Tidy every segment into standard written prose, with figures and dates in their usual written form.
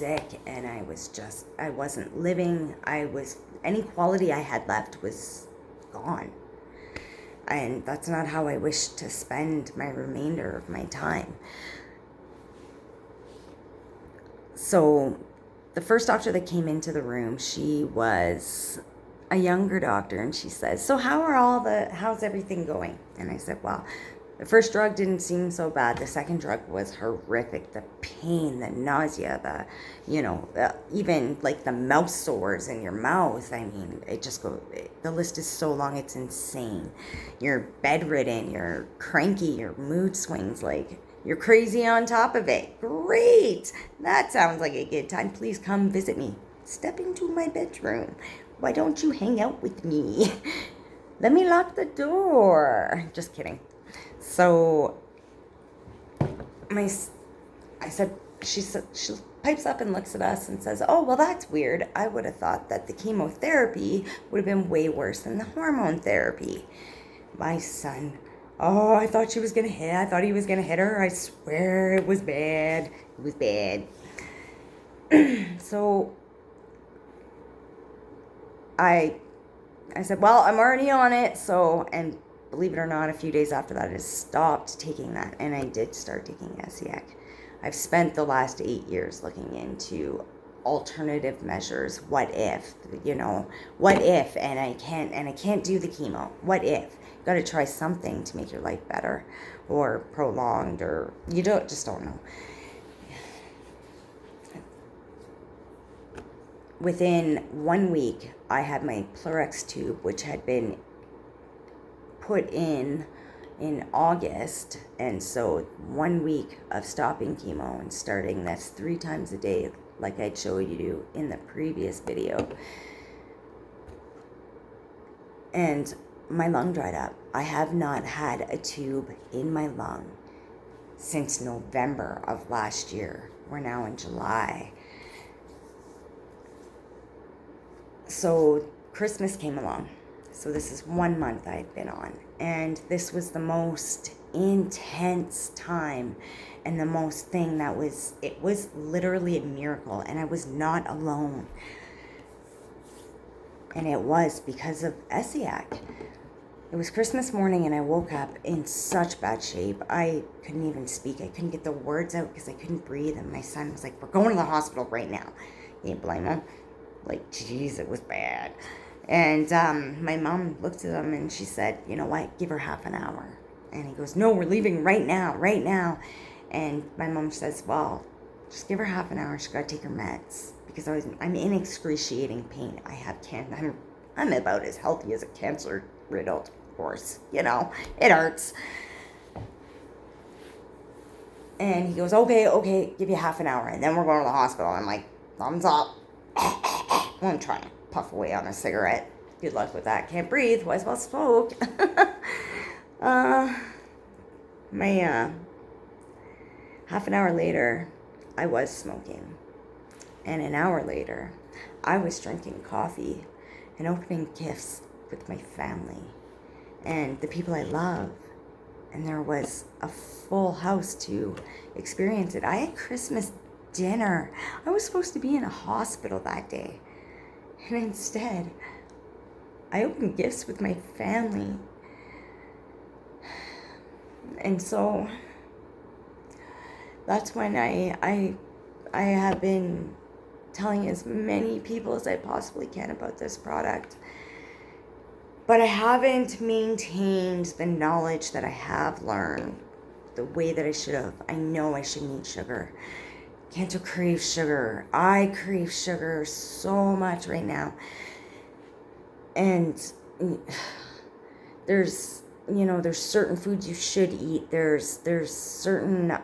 sick, and I wasn't living. Any quality I had left was gone. And that's not how I wish to spend my remainder of my time. So the first doctor that came into the room, she was a younger doctor, and she says, so how's everything going? And I said, well, the first drug didn't seem so bad. The second drug was horrific. The pain, the nausea, even like the mouth sores in your mouth. I mean, the list is so long, it's insane. You're bedridden, you're cranky, your mood swings, like you're crazy on top of it. Great. That sounds like a good time. Please come visit me. Step into my bedroom. Why don't you hang out with me? Let me lock the door. Just kidding. So, she pipes up and looks at us and says, oh, well, that's weird. I would have thought that the chemotherapy would have been way worse than the hormone therapy. My son, oh, I thought he was going to hit her. I swear it was bad. It was bad. So, I said, well, I'm already on it. So, and believe it or not, a few days after that, I stopped taking that, and I did start taking Essiac. I've spent the last 8 years looking into alternative measures. What if, and I can't do the chemo. What if? You got to try something to make your life better, or prolonged, or you just don't know. Within 1 week, I had my Plerex tube, which had been put in August, and so 1 week of stopping chemo and starting this 3 times a day, like I'd showed you in the previous video, and my lung dried up. I have not had a tube in my lung since November of last year. We're now in July. So Christmas came along. So this is 1 month I'd been on. And this was the most intense time, and the most thing it was literally a miracle, and I was not alone. And it was because of Essiac. It was Christmas morning, and I woke up in such bad shape. I couldn't even speak. I couldn't get the words out because I couldn't breathe. And my son was like, we're going to the hospital right now. You can't blame him. Like, geez, it was bad. And my mom looked at him and she said, you know what, give her half an hour. And he goes, no, we're leaving right now. And my mom says, well, just give her half an hour. She's got to take her meds. Because I'm in excruciating pain. I have cancer. I'm about as healthy as a cancer-riddled horse. It hurts. And he goes, okay, give you half an hour. And then we're going to the hospital. I'm like, thumbs up. I'm trying to puff away on a cigarette. Good luck with that. Can't breathe. Why as well smoke? Half an hour later, I was smoking. And an hour later, I was drinking coffee and opening gifts with my family and the people I love. And there was a full house to experience it. I had Christmas dinner. I was supposed to be in a hospital that day. And instead, I opened gifts with my family. And so that's when I have been telling as many people as I possibly can about this product. But I haven't maintained the knowledge that I have learned the way that I should have. I know I shouldn't eat sugar. Cancer craves sugar. I crave sugar so much right now. And there's certain foods you should eat. There's certain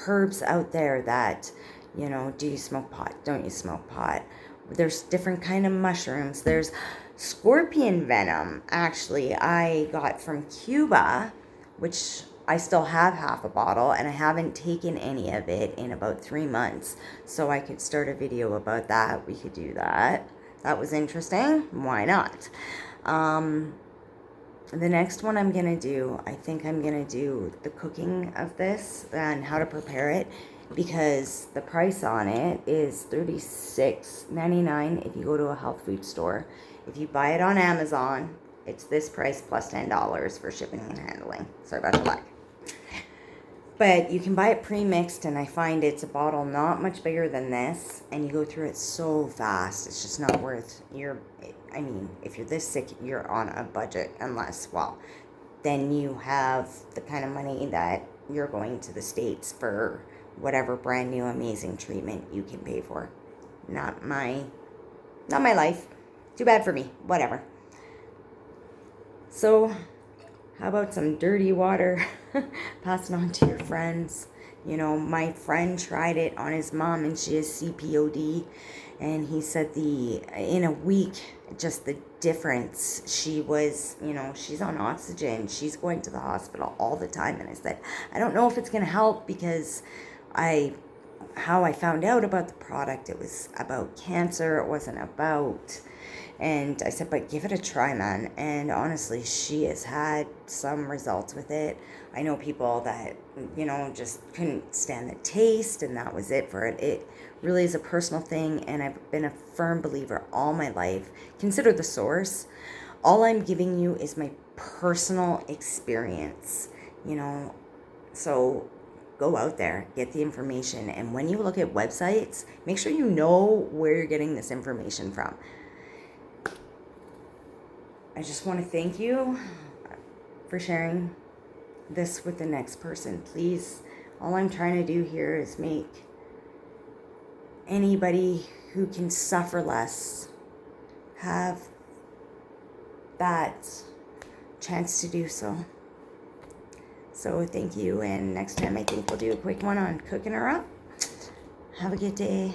herbs out there that, do you smoke pot? Don't you smoke pot? There's different kind of mushrooms. There's scorpion venom, actually, I got from Cuba, which I still have half a bottle, and I haven't taken any of it in about 3 months. So I could start a video about that. We could do that. That was interesting. Why not? The next one I think I'm going to do the cooking of this and how to prepare it. because the price on it is $36.99 if you go to a health food store. If you buy it on Amazon, it's this price plus $10 for shipping and handling. Sorry about the lag. But you can buy it pre-mixed, and I find it's a bottle not much bigger than this, and you go through it so fast. It's just not worth I mean, if you're this sick, you're on a budget, unless, well, then you have the kind of money that you're going to the States for whatever brand new amazing treatment you can pay for. Not my life. Too bad for me. Whatever. So, how about some dirty water? Pass it on to your friends. You know, my friend tried it on his mom, and she has CPOD, and he said in a week, just the difference. She was, she's on oxygen. She's going to the hospital all the time, and I said, I don't know if it's going to help, because how I found out about the product, it was about cancer. It wasn't about... And I said, but give it a try, man. And honestly, she has had some results with it. I know people that, just couldn't stand the taste, and that was it for it. It really is a personal thing, and I've been a firm believer all my life. Consider the source. All I'm giving you is my personal experience, So go out there, get the information. And when you look at websites, make sure you know where you're getting this information from. I just want to thank you for sharing this with the next person. Please, all I'm trying to do here is make anybody who can suffer less have that chance to do so. So thank you, and next time I think we'll do a quick one on cooking her up. Have a good day.